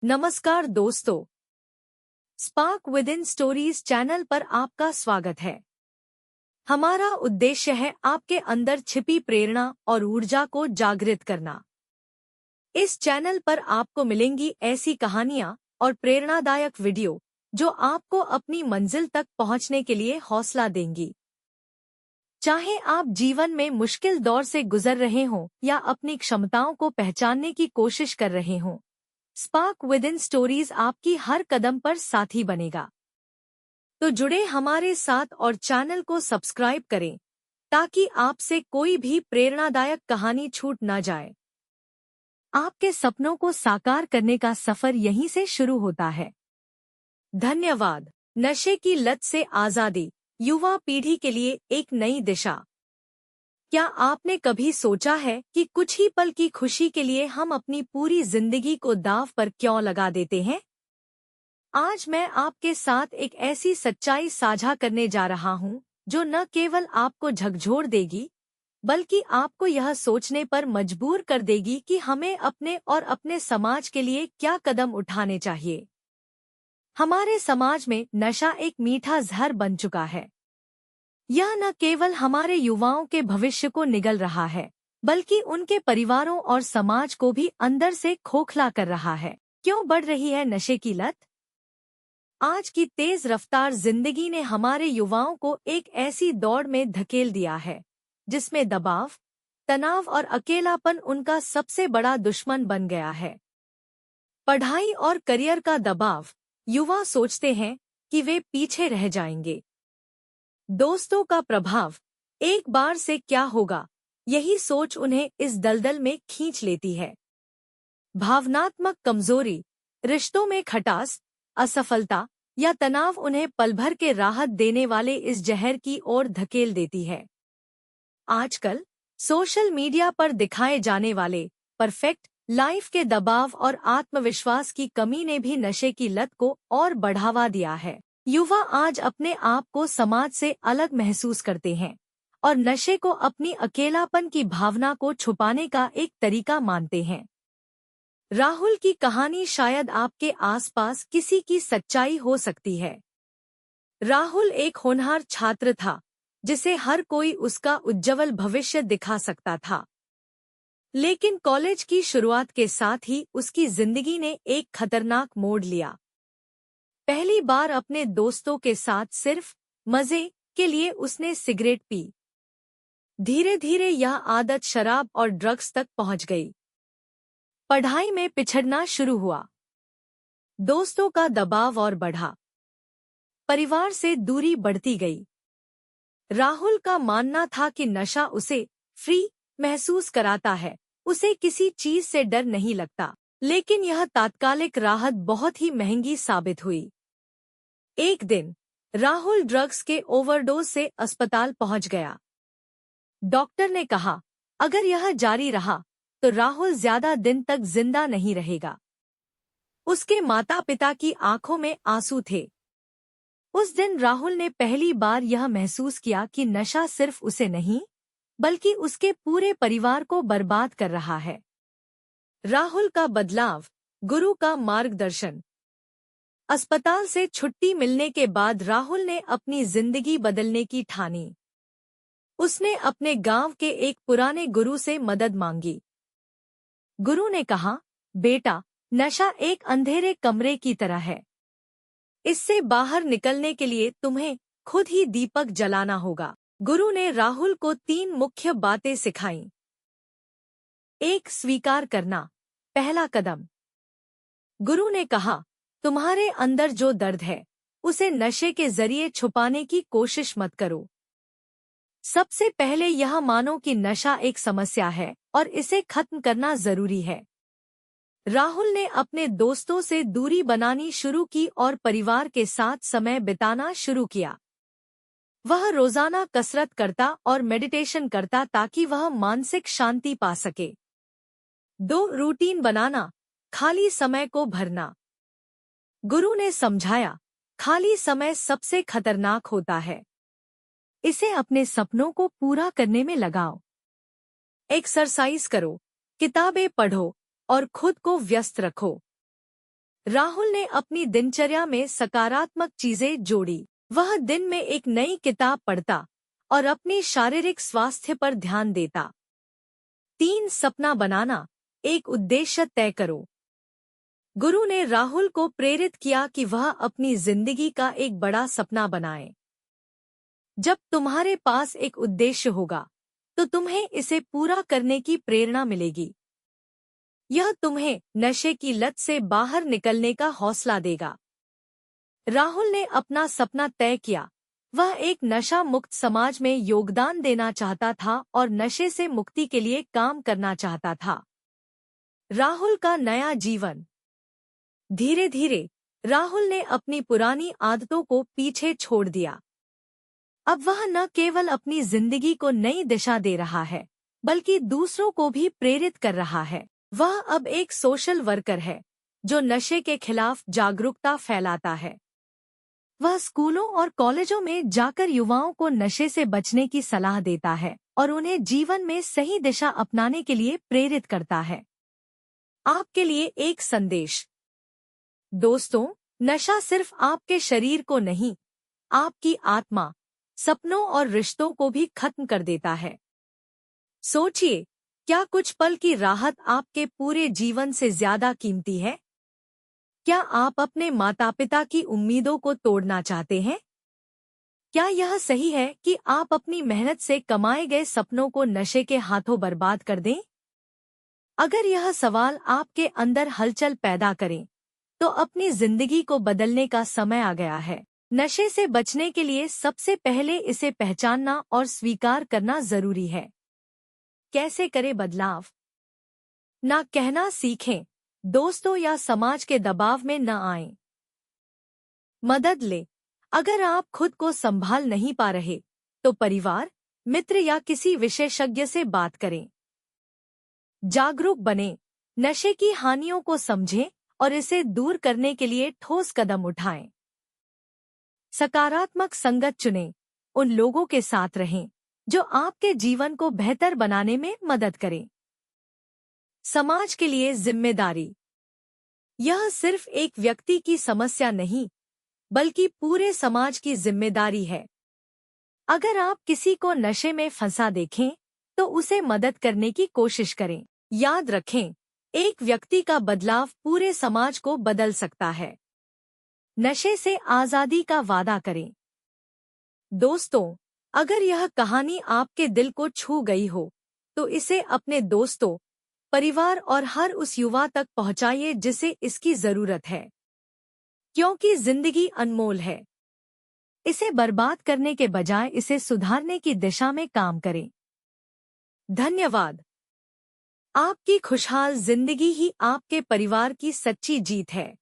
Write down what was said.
नमस्कार दोस्तों, spark with in stories channel पर आपका स्वागत है। हमारा उद्देश्य है आपके अंदर छिपी प्रेरणा और ऊर्जा को जागृत करना। इस चैनल पर आपको मिलेंगी ऐसी कहानियां और प्रेरणादायक वीडियो जो आपको अपनी मंजिल तक पहुंचने के लिए हौसला देंगी। चाहे आप जीवन में मुश्किल दौर से गुजर रहे हों या अपनी क्षमताओं को पहचानने की कोशिश कर रहे हों, स्पार्क विद इन स्टोरीज आपकी हर कदम पर साथी बनेगा। तो जुड़े हमारे साथ और चैनल को सब्सक्राइब करें ताकि आपसे कोई भी प्रेरणादायक कहानी छूट न जाए। आपके सपनों को साकार करने का सफर यहीं से शुरू होता है। धन्यवाद। नशे की लत से आजादी, युवा पीढ़ी के लिए एक नई दिशा। क्या आपने कभी सोचा है कि कुछ ही पल की खुशी के लिए हम अपनी पूरी जिंदगी को दांव पर क्यों लगा देते हैं? आज मैं आपके साथ एक ऐसी सच्चाई साझा करने जा रहा हूं जो न केवल आपको झकझोर देगी बल्कि आपको यह सोचने पर मजबूर कर देगी कि हमें अपने और अपने समाज के लिए क्या कदम उठाने चाहिए। हमारे समाज में नशा एक मीठा जहर बन चुका है। यह न केवल हमारे युवाओं के भविष्य को निगल रहा है बल्कि उनके परिवारों और समाज को भी अंदर से खोखला कर रहा है। क्यों बढ़ रही है नशे की लत? आज की तेज रफ्तार जिंदगी ने हमारे युवाओं को एक ऐसी दौड़ में धकेल दिया है जिसमें दबाव, तनाव और अकेलापन उनका सबसे बड़ा दुश्मन बन गया है। पढ़ाई और करियर का दबाव, युवा सोचते हैं कि वे पीछे रह जाएंगे। दोस्तों का प्रभाव, एक बार से क्या होगा, यही सोच उन्हें इस दलदल में खींच लेती है। भावनात्मक कमजोरी, रिश्तों में खटास, असफलता या तनाव उन्हें पल भर के राहत देने वाले इस जहर की ओर धकेल देती है। आजकल सोशल मीडिया पर दिखाए जाने वाले परफेक्ट लाइफ के दबाव और आत्मविश्वास की कमी ने भी नशे की लत को और बढ़ावा दिया है। युवा आज अपने आप को समाज से अलग महसूस करते हैं और नशे को अपनी अकेलापन की भावना को छुपाने का एक तरीका मानते हैं। राहुल की कहानी शायद आपके आसपास किसी की सच्चाई हो सकती है। राहुल एक होनहार छात्र था जिसे हर कोई उसका उज्जवल भविष्य दिखा सकता था। लेकिन कॉलेज की शुरुआत के साथ ही उसकी जिंदगी ने एक खतरनाक मोड़ लिया। पहली बार अपने दोस्तों के साथ सिर्फ मजे के लिए उसने सिगरेट पी। धीरे धीरे यह आदत शराब और ड्रग्स तक पहुंच गई। पढ़ाई में पिछड़ना शुरू हुआ। दोस्तों का दबाव और बढ़ा। परिवार से दूरी बढ़ती गई। राहुल का मानना था कि नशा उसे फ्री महसूस कराता है, उसे किसी चीज से डर नहीं लगता। लेकिन यह तात्कालिक राहत बहुत ही महंगी साबित हुई। एक दिन राहुल ड्रग्स के ओवरडोज से अस्पताल पहुंच गया। डॉक्टर ने कहा, अगर यह जारी रहा तो राहुल ज्यादा दिन तक जिंदा नहीं रहेगा। उसके माता पिता की आंखों में आंसू थे। उस दिन राहुल ने पहली बार यह महसूस किया कि नशा सिर्फ उसे नहीं बल्कि उसके पूरे परिवार को बर्बाद कर रहा है। राहुल का बदलाव, गुरु का मार्गदर्शन। अस्पताल से छुट्टी मिलने के बाद राहुल ने अपनी जिंदगी बदलने की ठानी। उसने अपने गांव के एक पुराने गुरु से मदद मांगी। गुरु ने कहा, बेटा, नशा एक अंधेरे कमरे की तरह है। इससे बाहर निकलने के लिए तुम्हें खुद ही दीपक जलाना होगा। गुरु ने राहुल को 3 मुख्य बातें सिखाईं। 1. स्वीकार करना, पहला कदम। गुरु ने कहा, तुम्हारे अंदर जो दर्द है उसे नशे के जरिए छुपाने की कोशिश मत करो। सबसे पहले यह मानो कि नशा एक समस्या है और इसे खत्म करना जरूरी है। राहुल ने अपने दोस्तों से दूरी बनानी शुरू की और परिवार के साथ समय बिताना शुरू किया। वह रोजाना कसरत करता और मेडिटेशन करता ताकि वह मानसिक शांति पा सके। 2. रूटीन बनाना, खाली समय को भरना। गुरु ने समझाया, खाली समय सबसे खतरनाक होता है। इसे अपने सपनों को पूरा करने में लगाओ। एक्सरसाइज करो, किताबें पढ़ो और खुद को व्यस्त रखो। राहुल ने अपनी दिनचर्या में सकारात्मक चीजें जोड़ी। वह दिन में एक नई किताब पढ़ता और अपनी शारीरिक स्वास्थ्य पर ध्यान देता। 3 सपना बनाना, एक उद्देश्य तय करो। गुरु ने राहुल को प्रेरित किया कि वह अपनी जिंदगी का एक बड़ा सपना बनाए। जब तुम्हारे पास एक उद्देश्य होगा तो तुम्हें इसे पूरा करने की प्रेरणा मिलेगी। यह तुम्हें नशे की लत से बाहर निकलने का हौसला देगा। राहुल ने अपना सपना तय किया। वह एक नशा मुक्त समाज में योगदान देना चाहता था और नशे से मुक्ति के लिए काम करना चाहता था। राहुल का नया जीवन। धीरे धीरे राहुल ने अपनी पुरानी आदतों को पीछे छोड़ दिया। अब वह न केवल अपनी जिंदगी को नई दिशा दे रहा है, बल्कि दूसरों को भी प्रेरित कर रहा है। वह अब एक सोशल वर्कर है जो नशे के खिलाफ जागरूकता फैलाता है। वह स्कूलों और कॉलेजों में जाकर युवाओं को नशे से बचने की सलाह देता है और उन्हें जीवन में सही दिशा अपनाने के लिए प्रेरित करता है। आपके लिए एक संदेश। दोस्तों, नशा सिर्फ आपके शरीर को नहीं, आपकी आत्मा, सपनों और रिश्तों को भी खत्म कर देता है। सोचिए, क्या कुछ पल की राहत आपके पूरे जीवन से ज्यादा कीमती है? क्या आप अपने माता-पिता की उम्मीदों को तोड़ना चाहते हैं? क्या यह सही है कि आप अपनी मेहनत से कमाए गए सपनों को नशे के हाथों बर्बाद कर दें? अगर यह सवाल आपके अंदर हलचल पैदा करे, तो अपनी जिंदगी को बदलने का समय आ गया है। नशे से बचने के लिए सबसे पहले इसे पहचानना और स्वीकार करना जरूरी है। कैसे करें बदलाव? ना कहना सीखें, दोस्तों या समाज के दबाव में न आएं। मदद ले। अगर आप खुद को संभाल नहीं पा रहे, तो परिवार, मित्र या किसी विशेषज्ञ से बात करें। जागरूक बने, नशे की हानियों को समझें और इसे दूर करने के लिए ठोस कदम उठाएं। सकारात्मक संगत चुनें, उन लोगों के साथ रहें जो आपके जीवन को बेहतर बनाने में मदद करें। समाज के लिए जिम्मेदारी। यह सिर्फ एक व्यक्ति की समस्या नहीं, बल्कि पूरे समाज की जिम्मेदारी है। अगर आप किसी को नशे में फंसा देखें, तो उसे मदद करने की कोशिश करें। याद रखें, एक व्यक्ति का बदलाव पूरे समाज को बदल सकता है। नशे से आजादी का वादा करें। दोस्तों, अगर यह कहानी आपके दिल को छू गई हो, तो इसे अपने दोस्तों, परिवार और हर उस युवा तक पहुंचाइए जिसे इसकी जरूरत है। क्योंकि जिंदगी अनमोल है। इसे बर्बाद करने के बजाय इसे सुधारने की दिशा में काम करें। धन्यवाद। आपकी खुशहाल जिंदगी ही आपके परिवार की सच्ची जीत है।